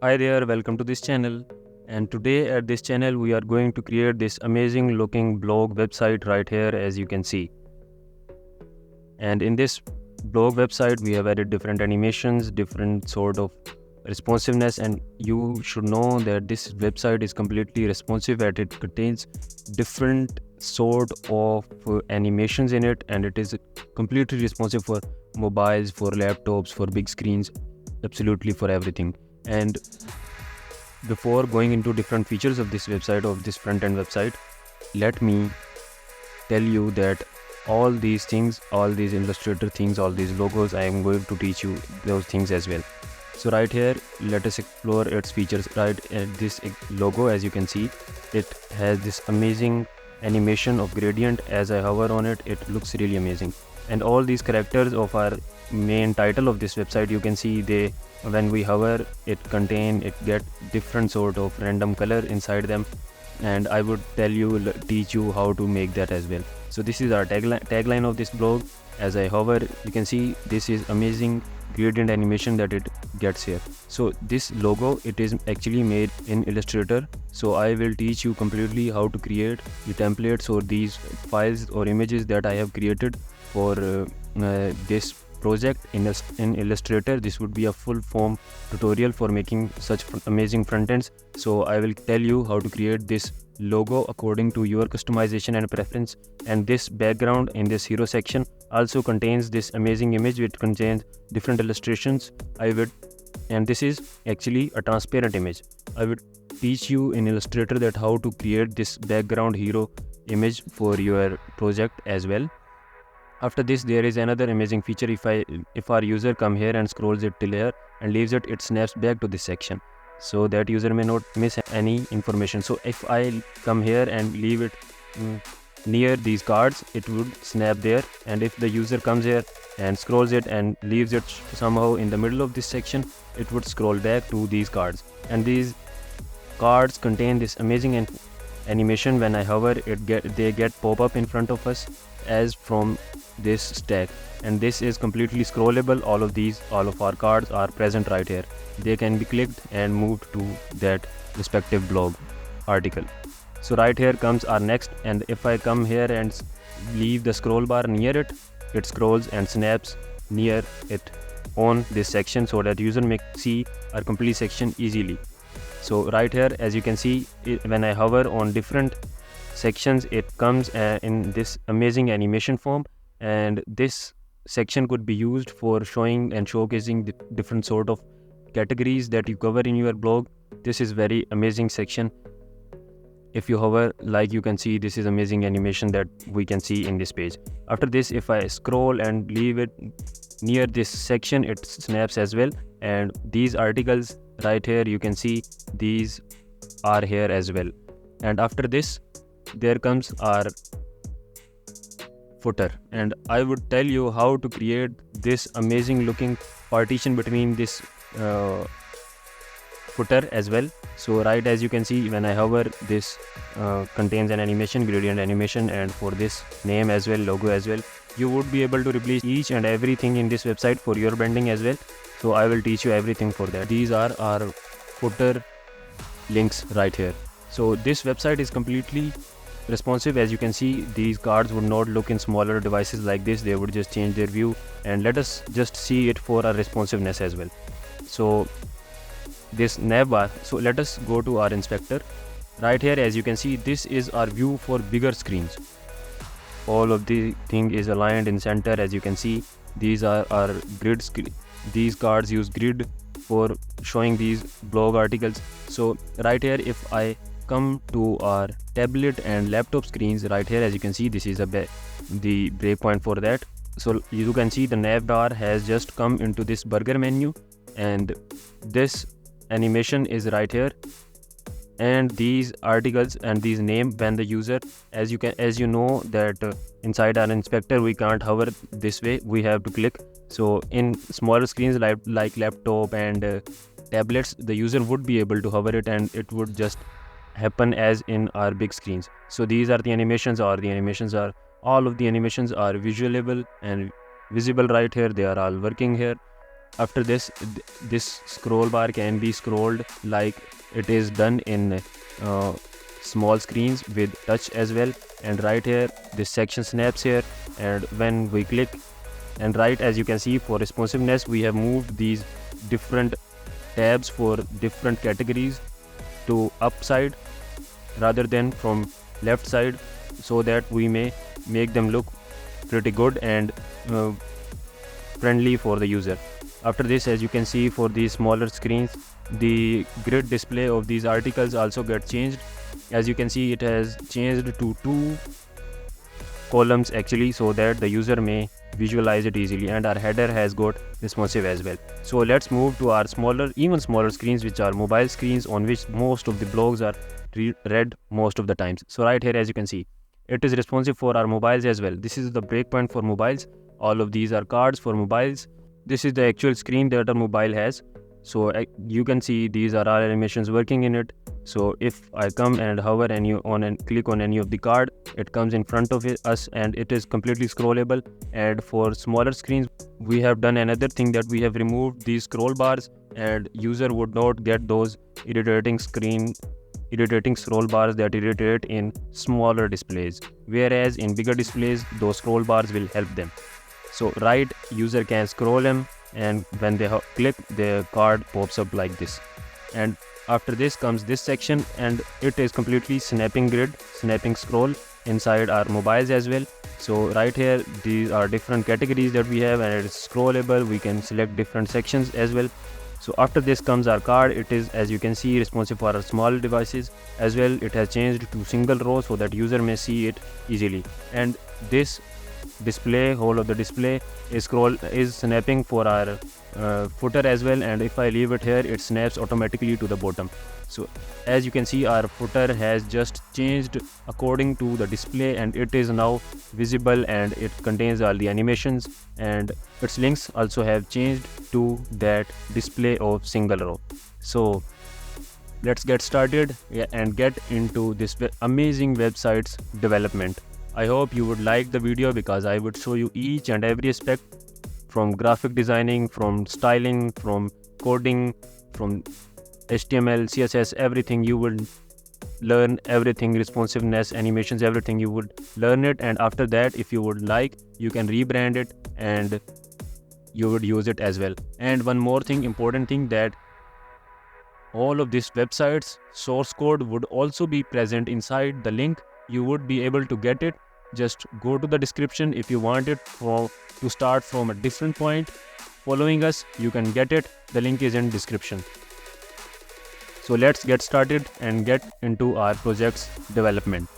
Hi there, welcome to this channel. And today at this channel we are going to create this amazing looking blog website right here, as you can see. And in this blog website we have added different animations, different sort of responsiveness, and you should know that this website is completely responsive and it contains different sort of animations in it, and it is completely responsive for mobiles, for laptops, for big screens, absolutely for everything. And before going into different features of this website, of this front-end website, let me tell you that all these things, all these Illustrator things, all these logos, I am going to teach you those things as well. So right here, let us explore its features. Right at this logo, as you can see, it has this amazing animation of gradient. As I hover on it, it looks really amazing. And all these characters of our main title of this website, you can see they, when we hover, it get different sort of random color inside them, and I would teach you how to make that as well. So this is our tagline of this blog. As I hover, you can see this is amazing gradient animation that it gets here. So this logo, it is actually made in Illustrator, so I will teach you completely how to create the templates or these files or images that I have created for this project in Illustrator. This would be a full form tutorial for making such amazing front ends. So I will tell you how to create this logo according to your customization and preference. And this background in this hero section also contains this amazing image which contains different illustrations. And this is actually a transparent image. I would teach you in Illustrator that how to create this background hero image for your project as well. After this, there is another amazing feature. If our user come here and scrolls it till here and leaves it, it snaps back to this section, so that user may not miss any information. So if I come here and leave it near these cards, it would snap there. And if the user comes here and scrolls it and leaves it somehow in the middle of this section, it would scroll back to these cards. And these cards contain this amazing animation. When I hover, they get pop up in front of us as from this stack, and this is completely scrollable. All of our cards are present right here. They can be clicked and moved to that respective blog article. So right here comes our next, and if I come here and leave the scroll bar near it, it scrolls and snaps near it on this section, so that user may see our complete section easily. So right here, as you can see, when I hover on different sections, it comes in this amazing animation form, and this section could be used for showing and showcasing the different sort of categories that you cover in your blog. This is very amazing section. If you hover, like you can see, this is amazing animation that we can see in this page. After this, if I scroll and leave it near this section, it snaps as well. And these articles right here, you can see these are here as well. And after this, there comes our footer, and I would tell you how to create this amazing looking partition between this footer as well. So right, as you can see, when I hover, this contains an animation, gradient animation, and for this name as well, logo as well. You would be able to replace each and everything in this website for your branding as well. So I will teach you everything for that. These are our footer links right here. So this website is completely responsive. As you can see, these cards would not look in smaller devices like this. They would just change their view, and let us just see it for our responsiveness as well. So this nav bar, so let us go to our inspector. Right here, as you can see, this is our view for bigger screens. All of the thing is aligned in center. As you can see, these are our grid screen. These cards use grid for showing these blog articles. So right here, if I come to our tablet and laptop screens, right here, as you can see, this is the breakpoint for that. So you can see the nav bar has just come into this burger menu, and this animation is right here, and these articles and these name when the user, as you know that inside our inspector we can't hover this way, we have to click. So in smaller screens like laptop and tablets, the user would be able to hover it, and it would just happen as in our big screens. So these are the animations, all of the animations are visualable and visible right here. They are all working here. after this, this scroll bar can be scrolled like it is done in small screens with touch as well. And right here this section snaps here, and when we click, and right, as you can see, for responsiveness we have moved these different tabs for different categories to upside rather than from left side, so that we may make them look pretty good and friendly for the user. After this, as you can see, for these smaller screens, the grid display of these articles also get changed. As you can see, it has changed to 2 columns actually, so that the user may visualize it easily, and our header has got responsive as well. So let's move to our even smaller screens, which are mobile screens, on which most of the blogs are read most of the times. So right here, as you can see, it is responsive for our mobiles as well. This is the breakpoint for mobiles. All of these are cards for mobiles. This is the actual screen that a mobile has. So you can see these are our animations working in it. So if I come and hover and click on any of the card, it comes in front of us, and it is completely scrollable. And for smaller screens, we have done another thing, that we have removed these scroll bars, and user would not get those irritating scroll bars that irritate in smaller displays, whereas in bigger displays those scroll bars will help them. So right, user can scroll them, and when they click, the card pops up like this. And after this comes this section, and it is completely snapping scroll inside our mobiles as well. So right here, these are different categories that we have, and it is scrollable. We can select different sections as well. So after this comes our card. It is, as you can see, responsive for our small devices as well. It has changed to single row so that user may see it easily. And this display, whole of the display is snapping for our footer as well, and if I leave it here, it snaps automatically to the bottom. So as you can see, our footer has just changed according to the display, and it is now visible, and it contains all the animations, and its links also have changed to that display of single row. So let's get started and get into this amazing website's development. I hope you would like the video, because I would show you each and every aspect, from graphic designing, from styling, from coding, from HTML, CSS, everything. You would learn everything, responsiveness, animations, everything. You would learn it, and after that, if you would like, you can rebrand it and you would use it as well. And one more thing, important thing, that all of this website's source code would also be present inside the link. You would be able to get it. Just go to the description. If you want it to start from a different point, following us, you can get it. The link is in description. So let's get started and get into our project's development.